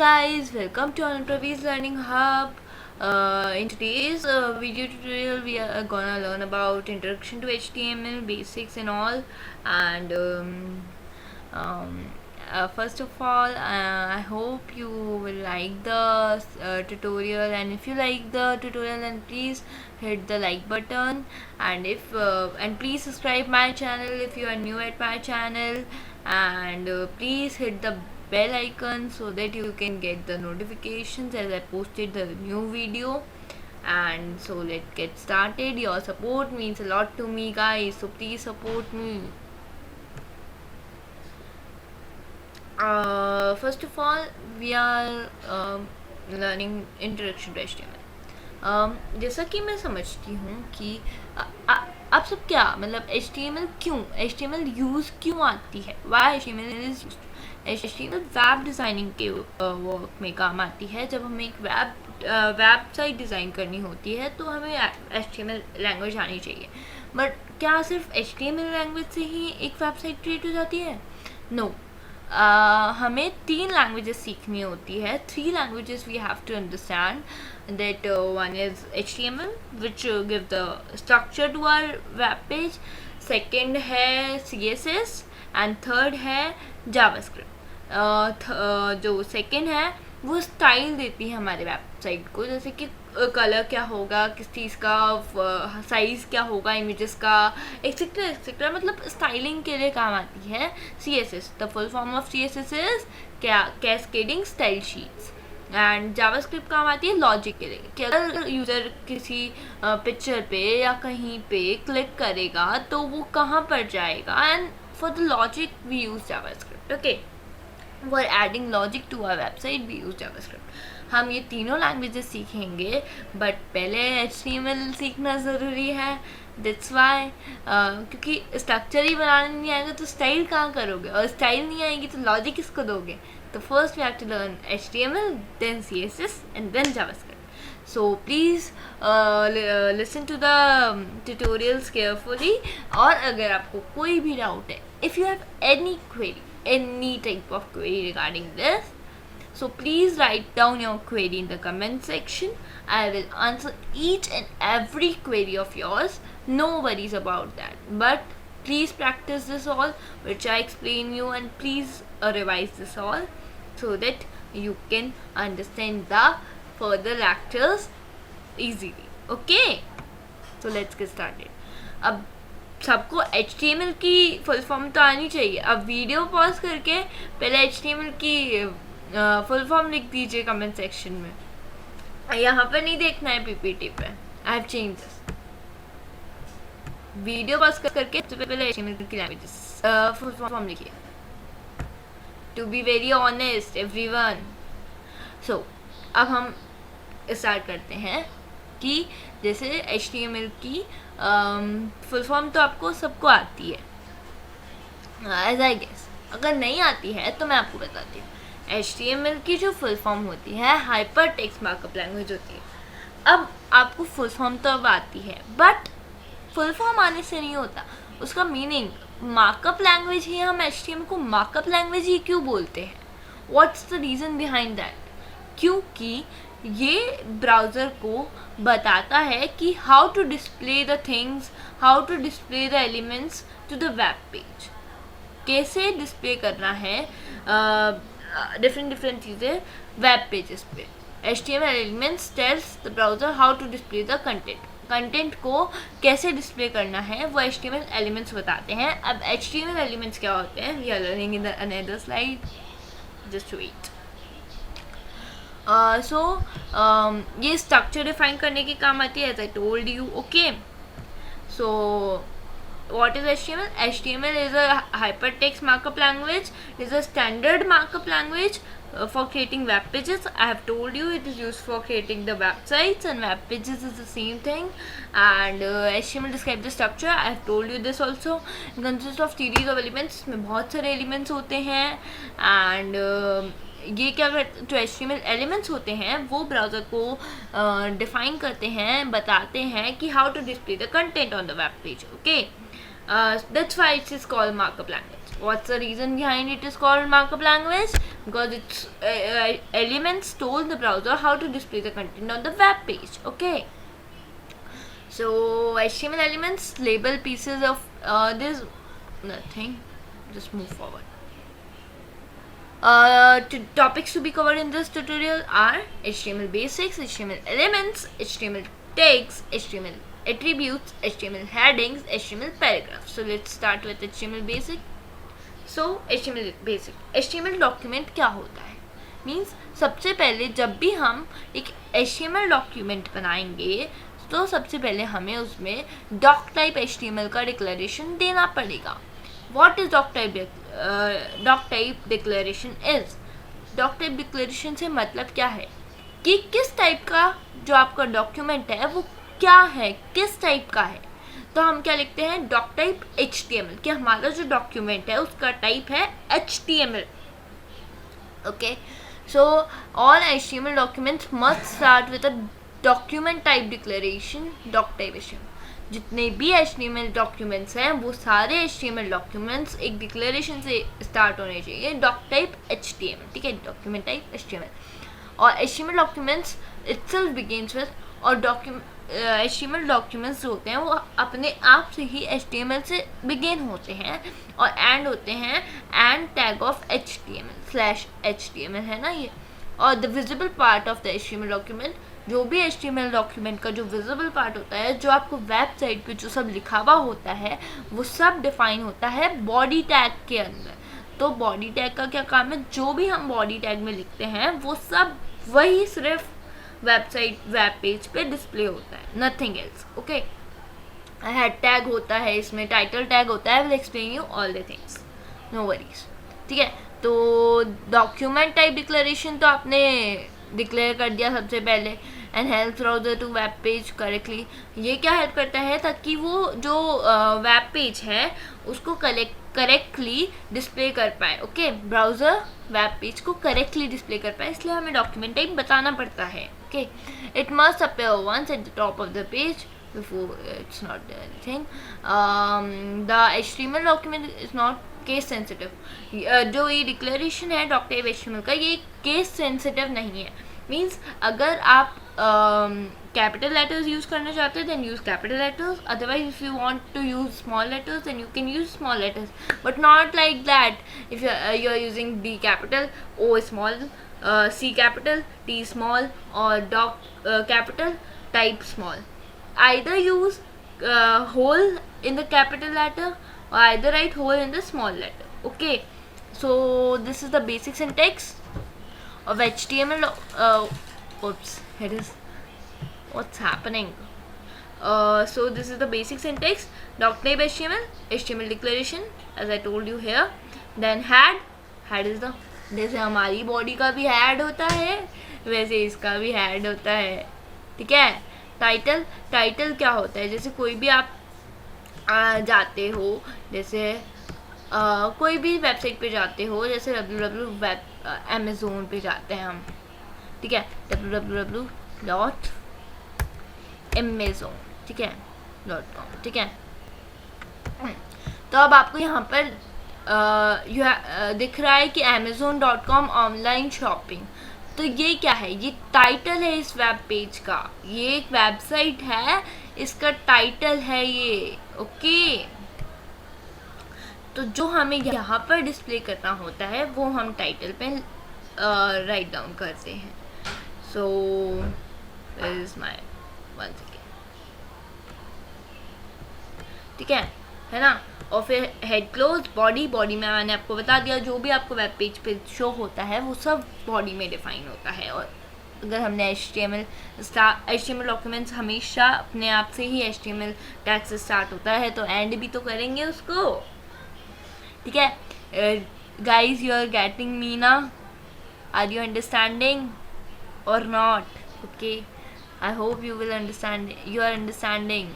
guys, welcome to Anpravees Learning Hub. In today's video tutorial, we are gonna learn about introduction to HTML, basics and all. And first of all, I hope you will like the tutorial. And if you like the tutorial, then please hit the like button. And and please subscribe my channel if you are new at my channel. And please hit the bell icon so that you can get the notifications as I posted the new video. And so let's get started. Your support means a lot to me, guys, so please support me. First of all, we are learning introduction to HTML. जैसा कि मैं समझती हूँ कि आप सब क्या मतलब HTML क्यों HTML यूज़ क्यों आती है, why HTML is used. HTML web designing के वर्क में काम आती है. जब हमें एक वेबसाइट डिज़ाइन करनी होती है तो हमें HTML लैंग्वेज आनी चाहिए. बट क्या सिर्फ HTML लैंग्वेज से ही एक वेबसाइट क्रिएट हो जाती है? नो. हमें 3 लैंग्वेजेस सीखनी होती है. 3 languages we have to understand. that one is HTML which give the structure to our web page. Second है CSS and third है JavaScript. जो सेकेंड है वो स्टाइल देती है हमारे वेबसाइट को, जैसे कि कलर क्या होगा, किस चीज़ का साइज़ क्या होगा, इमेजेस का एक्सेट्रा एक्सेट्रा, मतलब स्टाइलिंग के लिए काम आती है CSS. The full form of CSS is cascading style sheets. And JavaScript काम आती है लॉजिक के लिए कि अगर यूज़र किसी पिक्चर पे या कहीं पे क्लिक करेगा तो वो कहाँ पर जाएगा. And for the logic we use JavaScript. Okay, for adding logic to our website we use JavaScript. हम ये तीनों लैंग्वेजेस सीखेंगे बट पहले HTML सीखना ज़रूरी है. That's why क्योंकि स्ट्रक्चर ही बनाने नहीं आएगा तो स्टाइल कहाँ करोगे, और स्टाइल नहीं आएगी तो लॉजिक किसको दोगे. तो first we have to learn HTML, then CSS and then JavaScript. So please listen to the tutorials carefully. और अगर आपको कोई भी डाउट है, if you have any type of query regarding this, so please write down your query in the comment section. I will answer each and every query of yours. No worries about that, but please practice this all which I explain you, and please revise this all so that you can understand the further lectures easily. Okay, so let's get started. अब सबको HTML की full form तो आनी चाहिए. अब video pause करके पहले HTML की फुल फॉर्म लिख दीजिए कमेंट सेक्शन में. यहाँ पर नहीं देखना है PPT पे. I have change this. Video pause करके सबसे पहले HTML की लैंग्वेजेस फुल फॉर्म लिखिए. To be very honest everyone. So अब हम स्टार्ट करते हैं कि जैसे HTML की फुल फॉर्म तो आपको सबको आती है एज आई गेस. अगर नहीं आती है तो मैं आपको बताती हूँ. HTML की जो फुल फॉर्म होती है हाइपर टेक्स्ट मार्कअप लैंग्वेज होती है. अब आपको फुल फॉर्म तो अब आती है बट फुल फॉर्म आने से नहीं होता, उसका मीनिंग मार्कअप लैंग्वेज ही. हम HTML को मार्कअप लैंग्वेज ही क्यों बोलते हैं? What's the reason behind that? क्योंकि ये ब्राउज़र को बताता है कि how to display the things, how to display the elements to the web page. कैसे डिस्प्ले करना है डिफरेंट चीज़ें वेब पेजेस पे. HTML elements tells the browser how to display the content को कैसे डिस्प्ले करना है वो HTML एलिमेंट्स बताते हैं. अब HTML एलिमेंट्स क्या होते हैं we are learning in the another slide. Just wait. ये स्ट्रक्चर डिफाइन करने के काम आती है as I told you. Okay, so what is HTML? HTML is a hypertext markup language. It is a standard markup language for creating web pages. I have told you it is used for creating the websites, and web pages is the same thing. And HTML describes the structure. I have told you this also. It consists of series of elements. इसमें बहुत सारे elements होते हैं. And ये क्या जो HTML elements होते हैं वो ब्राउज़र को डिफाइन करते हैं, बताते हैं कि how to display the content on the web page. Okay, that's why it is called markup language. What's the reason behind it is called markup language? because its elements told the browser how to display the content on the web page. Okay, so HTML elements label pieces of this nothing, just move forward. Topics to be covered in this tutorial are HTML basics, HTML elements, HTML tags, HTML attributes, HTML headings, HTML paragraphs. So let's start with HTML basic. So HTML basic, HTML document क्या होता है? Means सबसे पहले जब भी हम एक HTML document बनाएंगे तो सबसे पहले हमें उसमें डॉक टाइप HTML का डिक्लेरेशन देना पड़ेगा. What is doc type declaration is? Doc type declaration से मतलब क्या है कि किस टाइप का जो आपका डॉक्यूमेंट है वो क्या है, किस टाइप का है. तो हम क्या लिखते हैं, डॉक टाइप HTML, कि हमारा जो डॉक्यूमेंट है उसका टाइप है HTML. Okay, so all HTML documents must start with a document type declaration, doc type HTML. जितने भी HTML डॉक्यूमेंट्स हैं वो सारे HTML डॉक्यूमेंट्स एक डिक्लेरेशन से स्टार्ट होने चाहिए, डॉक टाइप HTML. ठीक है, डॉक्यूमेंट टाइप HTML. और HTML documents itself begins with, और HTML डॉक्यूमेंट्स जो होते हैं वो अपने आप से ही HTML से बिगिन होते हैं और एंड होते हैं एंड टैग ऑफ HTML/HTML है ना ये. और the visible part of the HTML document, जो भी HTML डॉक्यूमेंट का जो विजिबल पार्ट होता है, जो आपको वेबसाइट पे जो सब लिखा हुआ होता है वो सब डिफाइन होता है बॉडी टैग के अंदर. तो बॉडी टैग का क्या काम है, जो भी हम बॉडी टैग में लिखते हैं वो सब वही सिर्फ वेब पेज पे डिस्प्ले होता है, nothing else. Okay, head tag होता है, इसमें टाइटल टैग होता है. Will explain you all the things, no worries. ठीक है, तो डॉक्यूमेंट टाइप डिक्लेरेशन तो आपने डिक्लेयर कर दिया सबसे पहले. And help browser to web page correctly, ये क्या हेल्प करता है ताकि वो जो वेब पेज है उसको करेक्टली डिस्प्ले कर पाए. ओके, ब्राउज़र वेब पेज को करेक्टली डिस्प्ले कर पाए, इसलिए हमें डॉक्यूमेंट टाइप बताना पड़ता है. Okay, it must appear once at the top of the page before it's not anything. The HTML document is not case sensitive. जो ये डिक्लेरेशन है डॉक टाइप HTML का, ये केस सेंसिटिव नहीं है. मीन्स अगर आप कैपिटल लेटर्स यूज़ करना चाहते हैं then use capital letters, otherwise if you want to use small letters then you can use small letters, but not like that. If you are using D capital, O small, C capital, T small और doc capital, type small. Either use whole in the capital letter or either write whole in the small letter. Okay, so this is the basic syntax of HTML. Oops, it is, what's happening? So this is the basic syntax, doc type HTML declaration as I told you here. Then head is the, जैसे हमारी body का भी head होता है वैसे इसका भी head होता है. ठीक है, टाइटल क्या होता है, जैसे कोई भी आप जाते हो, जैसे कोई भी वेबसाइट पे जाते हो, जैसे Amazon पे जाते हैं हम. ठीक है, www.amazon, ठीक है .com. ठीक है, तो अब आपको यहाँ पर दिख रहा है कि Amazon.com ऑनलाइन शॉपिंग. तो ये क्या है, ये टाइटल है इस वेब पेज का, ये एक वेबसाइट है, इसका टाइटल है ये. ओके, तो जो हमें यहाँ पर डिस्प्ले करना होता है वो हम टाइटल पे राइट डाउन करते हैं. So is my one second. ठीक है ना. और फिर हेड क्लोज, बॉडी में मैंने आपको बता दिया जो भी आपको वेब पेज पे शो होता है वो सब बॉडी में डिफाइन होता है. और अगर हमने HTML डॉक्यूमेंट्स हमेशा अपने आप से ही HTML टैग से स्टार्ट होता है तो एंड भी तो करेंगे उसको. ठीक है guys, you are getting me ना, आर यू अंडरस्टैंडिंग और not? Okay, I hope you are understanding.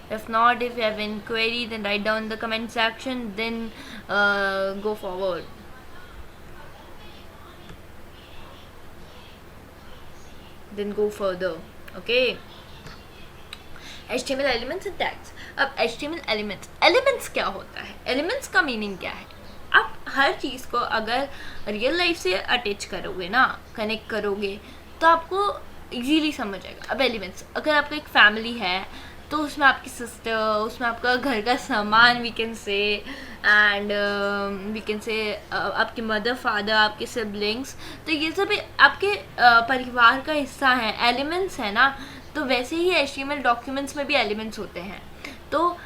If not, if you have any query, then write down in the comment section, then go forward. Then go further. Okay, HTML elements and tags. अब HTML elements क्या होता है, elements का meaning क्या है? अब हर चीज़ को अगर रियल लाइफ से अटैच करोगे ना, कनेक्ट करोगे, तो आपको इजीली समझ आएगा। अब एलिमेंट्स, अगर आपका एक फैमिली है तो उसमें आपकी सिस्टर, उसमें आपका घर का सामान we can say, and we can say आपके मदर फादर, आपके सिबलिंग्स, तो ये सब आपके परिवार का हिस्सा है, एलिमेंट्स है ना। तो वैसे ही HTML डॉक्यूमेंट्स में भी एलिमेंट्स होते हैं। तो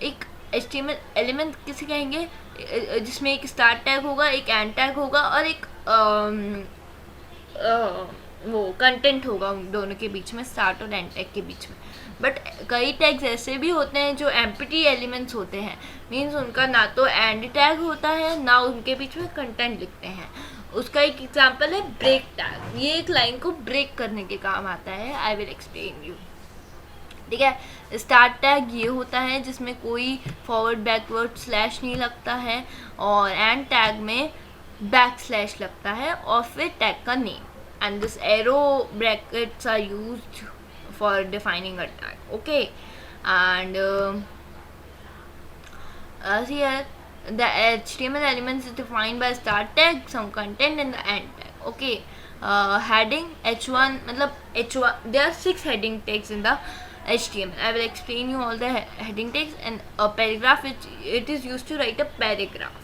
एक HTML एलिमेंट किसे कहेंगे, जिसमें एक स्टार्ट टैग होगा, एक एंड टैग होगा और एक वो कंटेंट होगा उन दोनों के बीच में, स्टार्ट और एंड टैग के बीच में। बट कई टैग्स ऐसे भी होते हैं जो एम्प्टी एलिमेंट्स होते हैं, मीन्स उनका ना तो एंड टैग होता है ना उनके बीच में कंटेंट लिखते हैं। उसका एक एग्जांपल है ब्रेक टैग, ये एक लाइन को ब्रेक करने के काम आता है। आई विल एक्सप्लेन यू, ठीक है। स्टार्ट टैग ये होता है जिसमें कोई फॉरवर्ड बैकवर्ड स्लैश नहीं लगता है, और एंड टैग में बैक स्लैश लगता है और फिर टैग का name, and this arrow brackets are used for defining a tag, okay. And here the HTML elements is defined by start tag, some content and the end tag, okay. Heading h1 मतलब h1, there are 6 heading tags in the HTML. I will explain you all the heading tags. And a paragraph, it is used to write a paragraph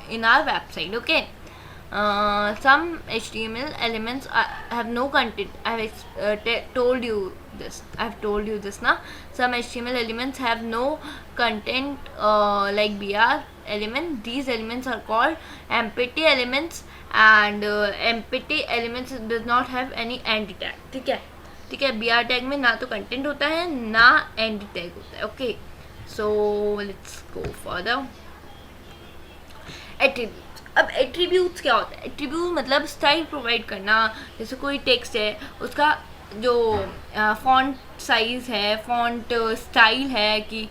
in our website, okay. Some HTML elements have no content. I have told you this. I have told you this now. Some HTML elements have no content, like BR element. These elements are called empty elements, and empty elements does not have any end tag. ठीक है, ठीक है। BR tag में ना तो content होता है ना end tag होता है, okay. So let's go further. Attributes. अब एट्रीब्यूट्स क्या होता है? एट्रीब्यूट मतलब स्टाइल प्रोवाइड करना। जैसे कोई टेक्स्ट है, उसका जो फॉन्ट साइज़ है, फॉन्ट स्टाइल है, कि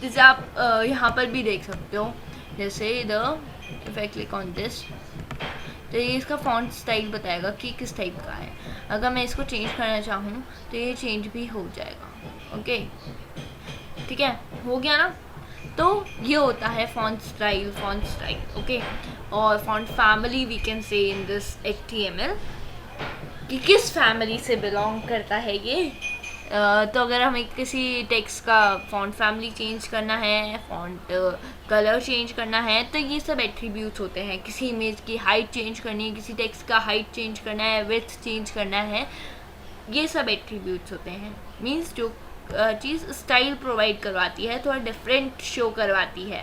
जैसे आप यहाँ पर भी देख सकते हो, जैसे if I click on this, तो ये इसका फॉन्ट स्टाइल बताएगा कि किस टाइप का है। अगर मैं इसको चेंज करना चाहूँ तो ये चेंज भी हो जाएगा, ओके, ठीक है, हो गया ना। तो ये होता है फॉन्ट स्टाइल, ओके। और font family we can say in this HTML कि किस फैमिली से बिलोंग करता है ये। तो अगर हमें किसी टेक्स्ट का फॉन्ट फैमिली चेंज करना है, फॉन्ट कलर चेंज करना है, तो ये सब एट्रीब्यूट्स होते हैं। किसी इमेज की हाइट चेंज करनी है, किसी टेक्स्ट का हाइट चेंज करना है, विड्थ चेंज करना है, ये सब एट्रीब्यूट्स होते हैं। मीन्स जो चीज़ स्टाइल प्रोवाइड करवाती है, थोड़ा डिफरेंट शो करवाती है।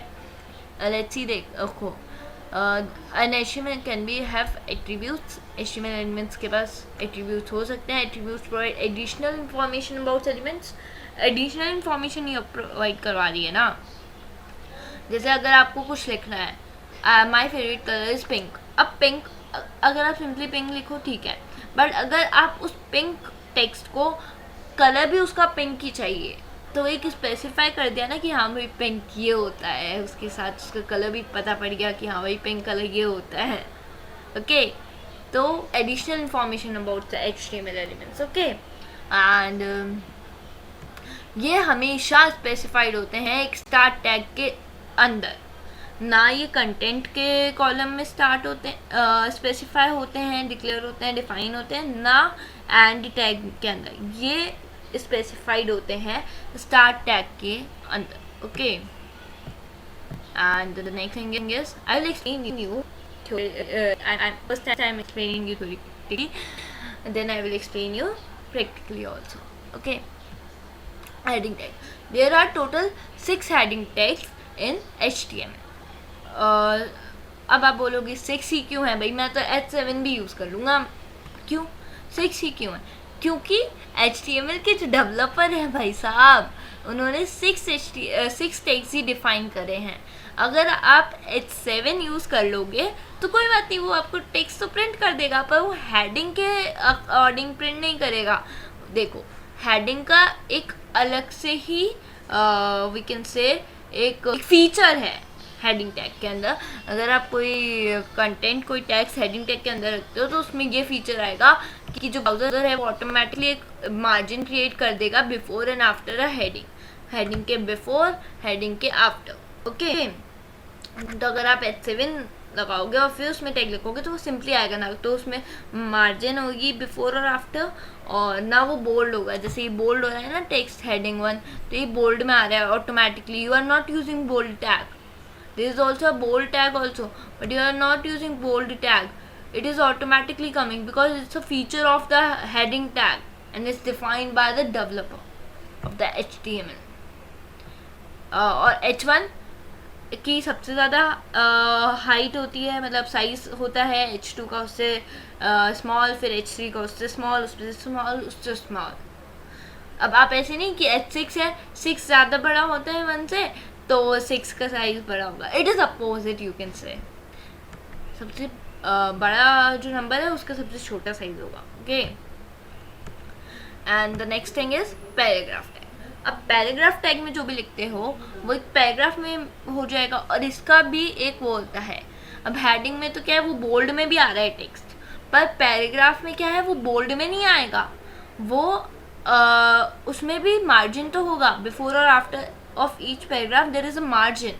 लेट्स सी, देखो, an HTML can be have attributes. HTML elements के पास attributes हो सकते हैं। attributes provide additional information about elements. additional information ये प्रोवाइड करवा रही है ना। जैसे अगर आपको कुछ लिखना है, my favourite colour is pink. अब पिंक, अगर आप सिंपली पिंक लिखो ठीक है, बट अगर आप उस पिंक टेक्स्ट को कलर भी उसका पिंक ही चाहिए, तो एक स्पेसिफाई कर दिया ना कि हाँ भाई पिंक ये होता है, उसके साथ उसका कलर भी पता पड़ गया कि हाँ भाई पिंक कलर ये होता है, ओके। तो additional information about the HTML elements, okay. And ये हमेशा स्पेसिफाइड होते हैं एक स्टार्ट टैग के अंदर, ना ये कंटेंट के कॉलम में स्टार्ट होते हैं, स्पेसिफाई होते हैं, डिक्लेयर होते हैं, डिफाइन होते हैं, ना एंड टैग के अंदर। ये स्पेसिफाइड होते हैं स्टार्ट टैग के अंदर, okay. And the next thing is I will explain you first time explaining you theoretically, then I will explain you practically also, okay. Heading tag, there are total 6 heading tags in HTML. अब आप बोलोगे 6 ही क्यों है भाई, मैं तो H7 भी use कर लूँगा। क्यों 6 ही क्यों है? क्योंकि HTML के जो डेवलपर हैं भाई साहब, उन्होंने 6 टैग्स ही डिफाइन करे हैं। अगर आप H7 यूज़ कर लोगे तो कोई बात नहीं, वो आपको टेक्स्ट तो प्रिंट कर देगा, पर वो हेडिंग के अकॉर्डिंग प्रिंट नहीं करेगा। देखो, हेडिंग का एक अलग से ही वी कैन से एक फीचर है हेडिंग टैग के अंदर। अगर आप कोई कंटेंट, कोई टैग्स हेडिंग टैग के अंदर रखते हो तो उसमें ये फीचर आएगा कि जो ब्राउज़र है वो ऑटोमेटिकली एक मार्जिन क्रिएट कर देगा before and after a heading, heading के बिफोर, हेडिंग के आफ्टर, ओके। तो अगर आप H7 लगाओगे और फिर उसमें टैग लिखोगे तो वो सिंपली आएगा, ना तो उसमें मार्जिन होगी बिफोर और आफ्टर, और ना वो बोल्ड होगा। जैसे ये बोल्ड हो रहा है ना टेक्स्ट हेडिंग 1, तो ये बोल्ड में आ रहा है automatically. You are not using bold tag, there is also a bold tag also, but you are not using bold tag. It is automatically coming because it's a feature of the heading tag and it's defined by the developer of the HTML. और H1 की सबसे ज़्यादा height होती है, मतलब size होता है H2 का उससे स्मॉल, फिर H3 का उससे स्मॉल, उससे स्मॉल, उससे स्मॉल। अब आप ऐसे नहीं कि H6 है, 6 ज़्यादा बड़ा होता है 1 से, तो 6 का साइज बड़ा होगा। It is opposite, you can say सबसे बड़ा जो नंबर है उसका सबसे छोटा साइज होगा। Okay, and the next thing is paragraph tag. अब पैराग्राफ टैग में जो भी लिखते हो वो एक पैराग्राफ में हो जाएगा, और इसका भी एक वो होता है। अब हेडिंग में तो क्या है, वो बोल्ड में भी आ रहा है टेक्स्ट, पर पैराग्राफ में क्या है, वो बोल्ड में नहीं आएगा, वो उसमें भी मार्जिन तो होगा। बिफोर और after of each paragraph there is a margin,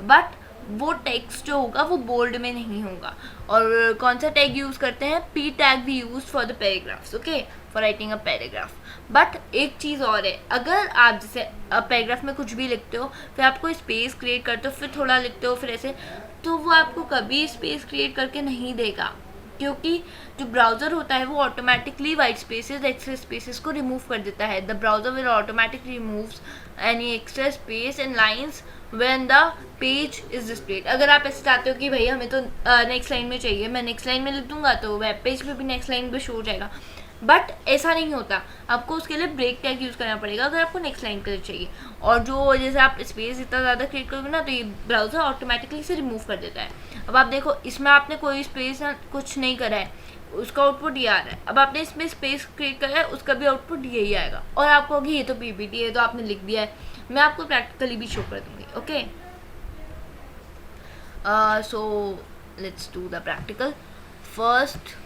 but वो टेक्स्ट जो होगा वो बोल्ड में नहीं होगा। और कौन सा टैग यूज़ करते हैं, पी टैग भी use for the paragraphs, okay, for writing a paragraph. But एक चीज़ और है, अगर आप जैसे पैराग्राफ में कुछ भी लिखते हो, फिर आपको स्पेस क्रिएट करते हो, फिर थोड़ा लिखते हो, फिर ऐसे, तो वो आपको कभी स्पेस क्रिएट करके नहीं देगा, क्योंकि जो ब्राउज़र होता है वो automatically white spaces, extra spaces को रिमूव कर देता है। The browser will automatically removes any extra space and lines when the page is displayed. अगर आप ऐसे चाहते हो कि भैया हमें तो नेक्स्ट लाइन में चाहिए, मैं नेक्स्ट लाइन में लिख दूंगा तो वेब पेज पे भी नेक्स्ट लाइन पे शो हो जाएगा, बट ऐसा नहीं होता। आपको उसके लिए ब्रेक टैग यूज़ करना पड़ेगा अगर आपको नेक्स्ट लाइन के लिए चाहिए। और जो जैसे आप स्पेस इतना ज़्यादा क्रिएट करोगे ना, तो ये ब्राउज़र ऑटोमेटिकली इसे रिमूव कर देता है। अब आप देखो, इसमें आपने कोई स्पेस कुछ नहीं करा है, उसका आउटपुट ये आ रहा है। अब आपने इसमें स्पेस क्रिएट करा है, उसका भी आउटपुट यही आएगा। और आप कहोगे ये तो पीपीटी है, तो आपने लिख दिया है। मैं आपको प्रैक्टिकली भी शो कर दूंगी, okay. So let's do the practical. First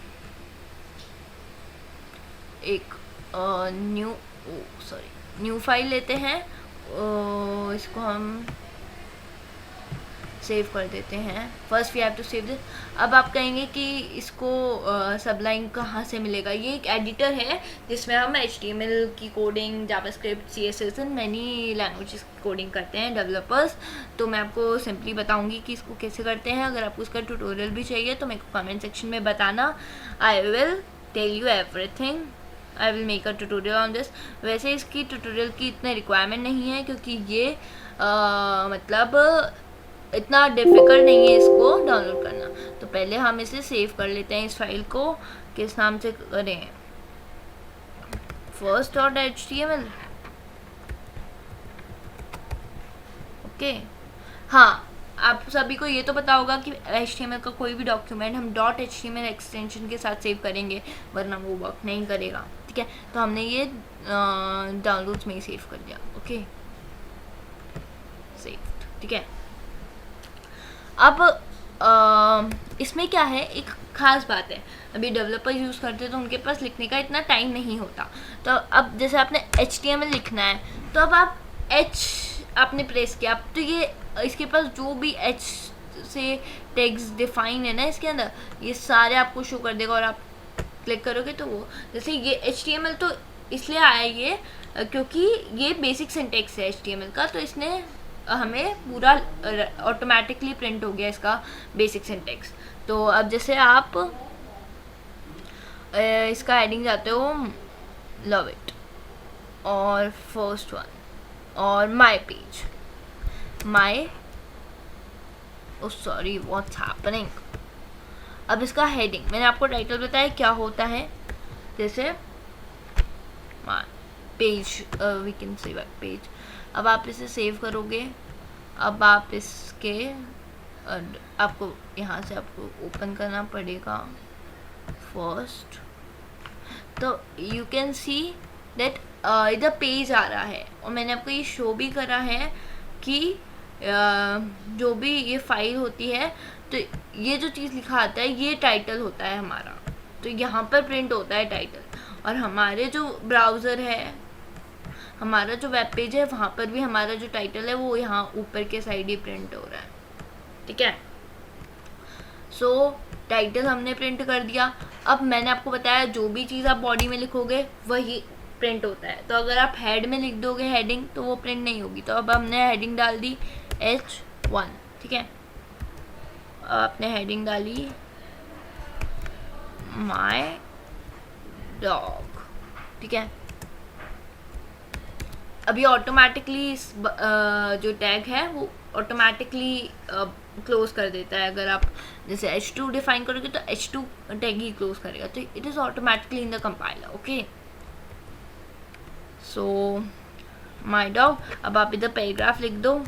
एक न्यू फाइल लेते हैं, इसको हम सेव कर देते हैं। First we have to save this. अब आप कहेंगे कि इसको सबलाइन कहाँ से मिलेगा। ये एक एडिटर है जिसमें हम HTML की coding, JavaScript, CSS and many languages की कोडिंग करते हैं डेवलपर्स। तो मैं आपको सिंपली बताऊंगी कि इसको कैसे करते हैं। अगर आपको इसका ट्यूटोरियल भी चाहिए तो मेरे को कमेंट सेक्शन में बताना, I will tell you everything. I will make a tutorial on this. वैसे इसकी ट्यूटोरियल की इतनी रिक्वायरमेंट नहीं है, क्योंकि ये मतलब इतना डिफ़िकल्ट नहीं है इसको डाउनलोड करना। तो पहले हम इसे सेव कर लेते हैं, इस फाइल को। किस नाम से करें, first.html, ओके। हाँ, आप सभी को ये तो पता होगा कि HTML का कोई भी डॉक्यूमेंट हम .html एक्सटेंशन के साथ सेव करेंगे, वरना वो वर्क नहीं करेगा, ठीक है। तो हमने ये डाउनलोड्स में ही सेव कर दिया, ओके, सेव, ठीक है। अब इसमें क्या है, एक ख़ास बात है, अभी डेवलपर यूज़ करते हैं तो उनके पास लिखने का इतना टाइम नहीं होता। तो अब जैसे आपने HTML लिखना है, तो अब आप H आपने प्रेस किया, तो ये इसके पास जो भी H से टैग्स डिफाइन है ना इसके अंदर, ये सारे आपको शो कर देगा। और आप क्लिक करोगे तो वो, जैसे ये HTML तो इसलिए आया ये क्योंकि ये बेसिक सिंटेक्स है HTML का, तो इसने हमें पूरा ऑटोमेटिकली प्रिंट हो गया इसका बेसिक सिंटेक्स। तो अब जैसे आप इसका हेडिंग जाते हो, लव इट, और फर्स्ट वन, और my page, my, O sorry what's happening. अब इसका हेडिंग, मैंने आपको टाइटल बताया क्या होता है, जैसे my page, we can say web page. अब आप इसे सेव करोगे। अब आप इसके आपको यहाँ से आपको ओपन करना पड़ेगा फर्स्ट, तो यू कैन सी दैट इधर पेज आ रहा है। और मैंने आपको ये शो भी करा है कि जो भी ये फाइल होती है, तो ये जो चीज़ लिखा आता है ये टाइटल होता है हमारा, तो यहाँ पर प्रिंट होता है टाइटल। और हमारे जो ब्राउज़र है, हमारा जो वेब पेज है, वहाँ पर भी हमारा जो टाइटल है वो यहाँ ऊपर के साइड ही प्रिंट हो रहा है, ठीक है। सो टाइटल हमने प्रिंट कर दिया। अब मैंने आपको बताया जो भी चीज़ आप बॉडी में लिखोगे वही प्रिंट होता है। तो अगर आप हेड में लिख दोगे हेडिंग तो वो प्रिंट नहीं होगी। तो अब हमने हेडिंग डाल दी H1, ठीक है। आपने हेडिंग डाली माई डॉग, ठीक है। अभी ऑटोमेटिकली जो टैग है वो ऑटोमेटिकली क्लोज कर देता है। अगर आप जैसे H2 डिफाइन करोगे तो H2 टैग ही क्लोज करेगा। तो it is automatically in the compiler, okay. So my dog, अब आप इधर पैराग्राफ लिख दो,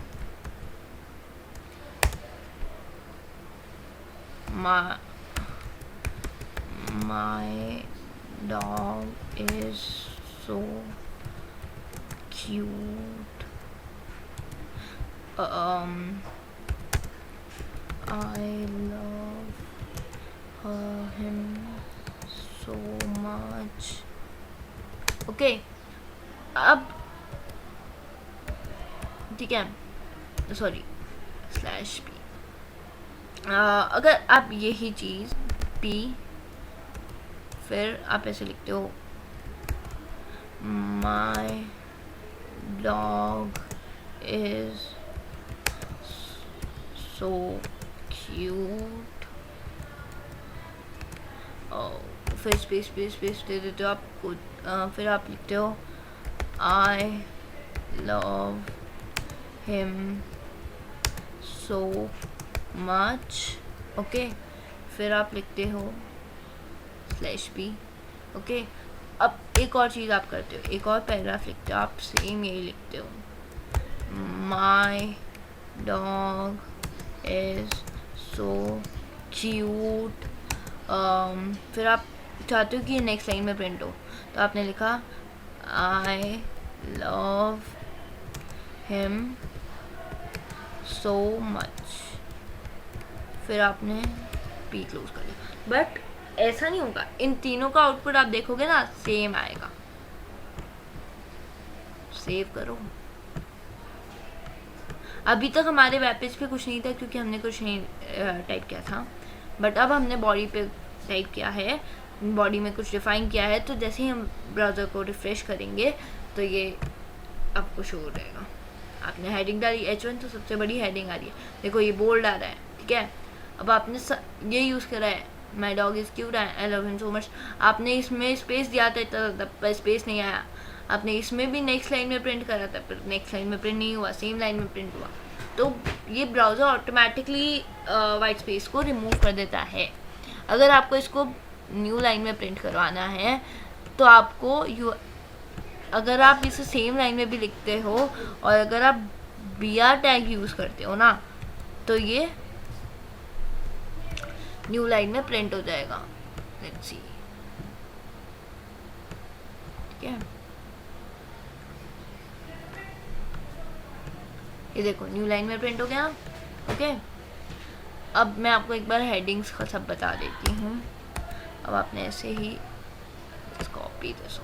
my dog is so cute, I love him so much, okay. अब ठीक है, सॉरी /p। अगर आप यही चीज़ p फिर आप ऐसे लिखते हो my dog is so cute, फिर स्पेस स्पेस स्पेस दे देते हो आप। फिर आप लिखते हो I love him so much, okay. फिर आप लिखते हो /p, ओके। अब एक और चीज़ आप करते हो, एक और पैराग्राफ लिखते हो, आप सेम यही लिखते हो my dog is so cute। फिर आप चाहते हो कि नेक्स्ट लाइन में प्रिंट हो, तो आपने लिखा I love him so much, फिर आपने p क्लोज कर दिया। बट ऐसा नहीं होगा, इन तीनों का आउटपुट आप देखोगे ना सेम आएगा। सेव करो। अभी तक हमारे वेब पेज पे कुछ नहीं था क्योंकि हमने कुछ नहीं टाइप किया था, बट अब हमने बॉडी पे टाइप किया है, बॉडी में कुछ डिफाइन किया है। तो जैसे ही हम ब्राउज़र को रिफ्रेश करेंगे तो ये आपको शो हो जाएगा। आपने हेडिंग डाली H1 तो सबसे बड़ी हेडिंग आ रही है, देखो ये बोल्ड आ रहा है, ठीक है। अब आपने ये यूज़ करा है my dog is cute I love him so much. आपने इसमें स्पेस दिया था तो स्पेस नहीं आया। आपने इसमें भी नेक्स्ट लाइन में प्रिंट करा था, पर नेक्स्ट लाइन में प्रिंट नहीं हुआ, सेम लाइन में प्रिंट हुआ। तो ये ब्राउज़र ऑटोमेटिकली वाइट स्पेस को रिमूव कर देता है। अगर आपको इसको न्यू लाइन में प्रिंट करवाना है तो आपको अगर आप इसे सेम लाइन में भी लिखते हो और अगर आप BR टैग यूज़ करते हो ना तो ये न्यू लाइन में प्रिंट हो जाएगा। लेट्स सी, ठीक है। ये देखो न्यू लाइन में प्रिंट हो गया, ओके। अब मैं आपको एक बार हेडिंग्स का सब बता देती हूँ। अब आपने ऐसे ही कॉपी दिस,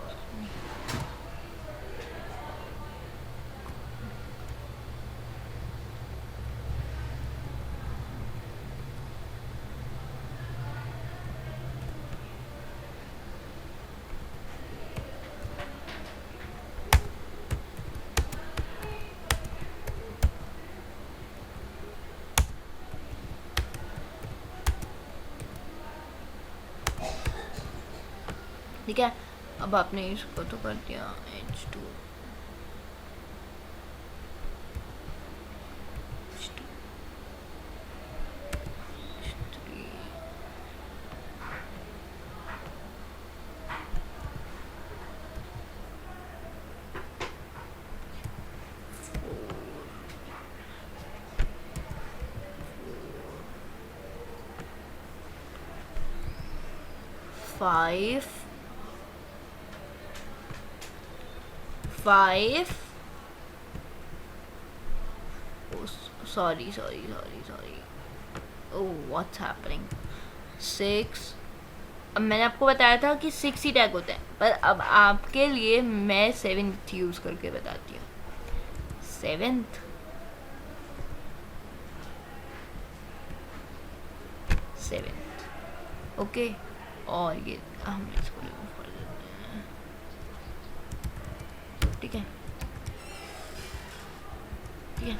ठीक है। अब आपने इसको तो कर दिया H2, H3, 4, 5 oh, sorry oh what's happening 6। अब मैंने आपको बताया था कि 6 ही टैग होते हैं, पर अब आपके लिए मैं 7th यूज़ करके बताती हूँ। 7th 7th, okay. और ये हम इसको रिमूव कर देते हैं, ठीक है, ठीक है।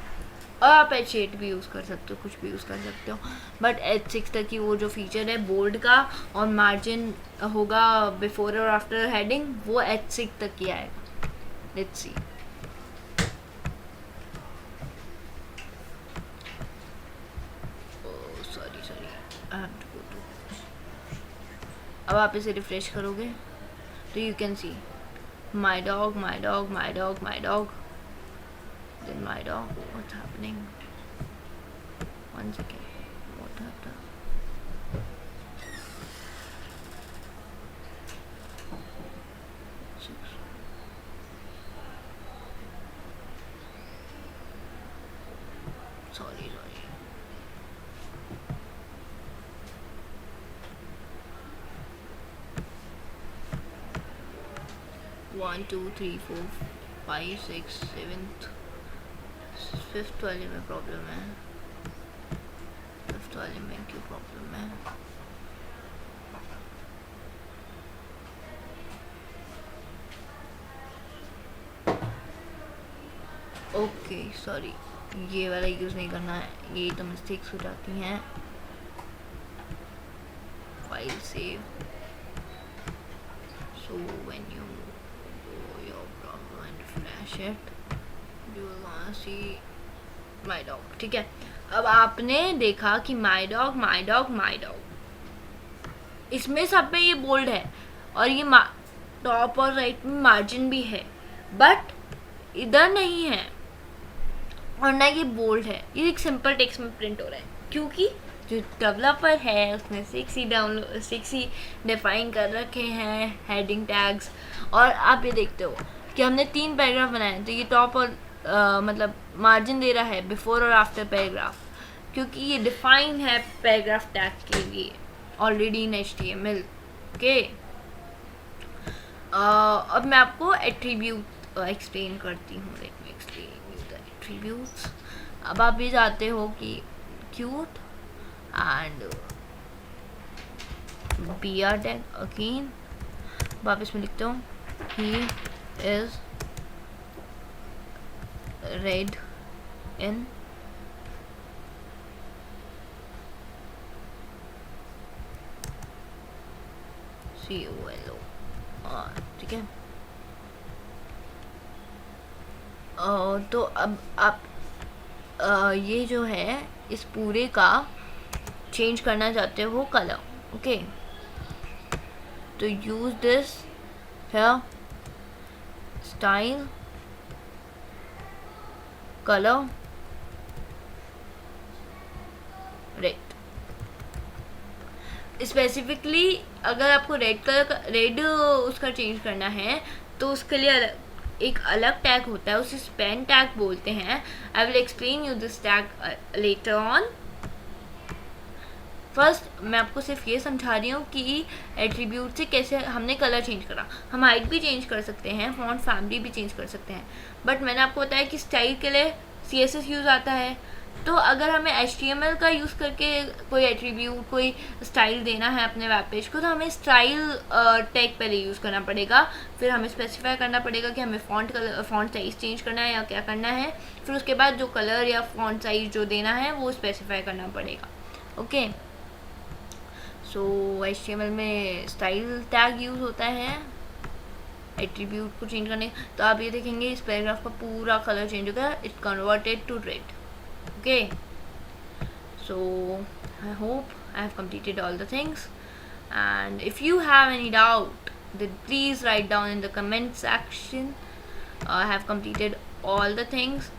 और आप H8 भी यूज़ कर सकते हो, कुछ भी यूज़ कर सकते हो, बट H6 तक की वो जो फीचर है बोल्ड का और मार्जिन होगा बिफोर और आफ्टर हेडिंग, वो H6 तक ही आएगा। Let's see. अब आप इसे रिफ्रेश करोगे तो you can see my dog, my dog, my dog, my dog, then my dog, what's happening, 1 second, what happened? Sorry. 1 2 3 4 5 6 7th 5th वाले में प्रॉब्लम है, 5th वाले में क्यों प्रॉब्लम है? ओके सॉरी, ये वाला यूज़ नहीं करना है, ये तो मिस्टेक्स हो जाती हैं। File save, so when you go your browser and refresh it you will wanna see my dog, ठीक है। अब आपने देखा कि my dog, my dog, my dog, इसमें सब में ये बोल्ड है और ये टॉप और राइट में मार्जिन भी है, बट इधर नहीं है और ना ये बोल्ड है, ये एक सिंपल टेक्स्ट में प्रिंट हो रहा है, क्योंकि जो डेवलपर है उसने 6 ही डिफाइन कर रखे हैं हेडिंग टैग्स। और आप ये देखते हो कि हमने 3 पैराग्राफ बनाए, तो ये टॉप और मतलब मार्जिन दे रहा है बिफोर और आफ्टर पैराग्राफ, क्योंकि ये डिफाइन है पैराग्राफ टैग के लिए ऑलरेडी इन HTML के। अब मैं आपको एट्रीब्यूट एक्सप्लेन करती हूँ, let me explain you the attributes. अब आप ये जाते हो कि cute and BR tag again, वापस में लिखते हो he is red in COLO, ठीक है। तो अब आप ये जो है इस पूरे का चेंज करना चाहते हो कलर, ओके, तो use this here style color red। Specifically अगर आपको रेड कलर का रेड उसका चेंज करना है तो उसके लिए एक अलग टैग होता है, उसे स्पेन टैग बोलते हैं। I will explain you this tag later on. First मैं आपको सिर्फ ये समझा रही हूँ कि एट्रीब्यूट से कैसे हमने कलर चेंज करा। हम हाइट भी चेंज कर सकते हैं, फॉन्ट फैमिली भी चेंज कर सकते हैं, बट मैंने आपको बताया कि स्टाइल के लिए CSS यूज़ आता है। तो अगर हमें HTML का यूज़ करके कोई एट्रीब्यूट, कोई स्टाइल देना है अपने वेब पेज को, तो हमें स्टाइल टैग पहले यूज़ करना पड़ेगा, फिर हमें स्पेसिफाई करना पड़ेगा कि हमें फॉन्ट साइज़ चेंज करना है या क्या करना है, फिर उसके बाद जो कलर या फॉन्ट साइज़ जो देना है वो स्पेसिफाई करना पड़ेगा, ओके। सो HTML में स्टाइल टैग यूज़ होता है एट्रीब्यूट को चेंज करने। तो आप ये देखेंगे इस पैराग्राफ का पूरा कलर चेंज हो गया, it converted to red, okay, so I hope I have completed all the things, and if you have any doubt then please write down in the comment section. I have completed all the things.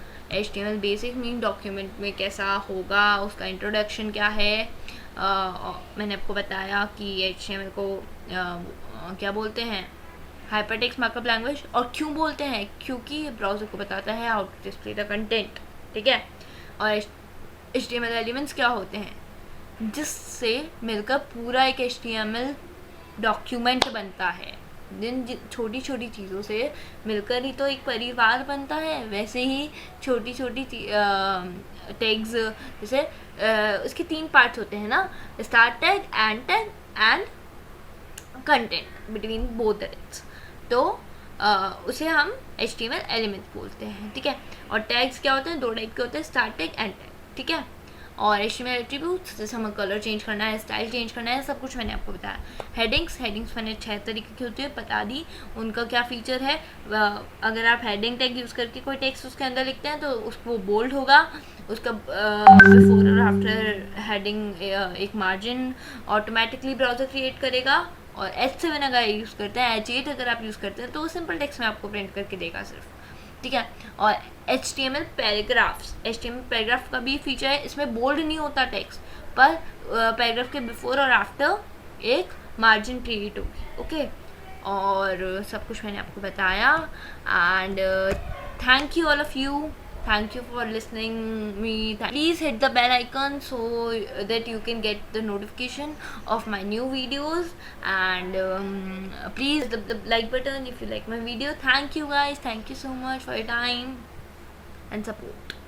HTML basic mean document में कैसा होगा, उसका introduction क्या है, मैंने आपको बताया कि HTML को क्या बोलते हैं, हाइपरटेक्स्ट मार्कअप लैंग्वेज, और क्यों बोलते हैं, क्योंकि ये ब्राउज़र को बताता है how to display the content, ठीक है। और HTML एलिमेंट्स क्या होते हैं, जिससे मिलकर पूरा एक HTML डॉक्यूमेंट बनता है, जिन छोटी छोटी चीज़ों से मिलकर ही तो एक परिवार बनता है, वैसे ही छोटी छोटी टैग्स, जैसे उसके 3 पार्ट्स होते हैं ना, start tag, and tag and content between both the tags. तो उसे हम HTML एलिमेंट बोलते हैं, ठीक है। और टैग्स क्या होते हैं, 2 टाइप के होते हैं, स्टार्ट टैग, एंड टैग, ठीक है। और HTML एट्रीब्यूट्स, जैसे हमें कलर चेंज करना है, स्टाइल चेंज करना है, सब कुछ मैंने आपको बताया। हेडिंग्स मैंने 6 तरीके की होती है बता दी, उनका क्या फीचर है। अगर आप हेडिंग टैग यूज़ करके कोई टेक्स्ट उसके अंदर लिखते हैं तो उसको बोल्ड होगा, उसका बिफोर और आफ्टर हेडिंग एक मार्जिन ऑटोमेटिकली ब्राउज़र क्रिएट करेगा। और H7 अगर यूज़ करते हैं, H8 अगर आप यूज़ करते हैं तो सिंपल टेक्स्ट में आपको प्रिंट करके देगा सिर्फ, ठीक है। और HTML पैराग्राफ का भी फीचर है, इसमें बोल्ड नहीं होता टेक्स्ट, पर पैराग्राफ के बिफोर और आफ्टर एक मार्जिन क्रिएट होगी, ओके। और सब कुछ मैंने आपको बताया। And thank you all of you, thank you for listening me. Please hit the bell icon so that you can get the notification of my new videos, and please the like button if you like my video. Thank you guys, thank you so much for your time and support.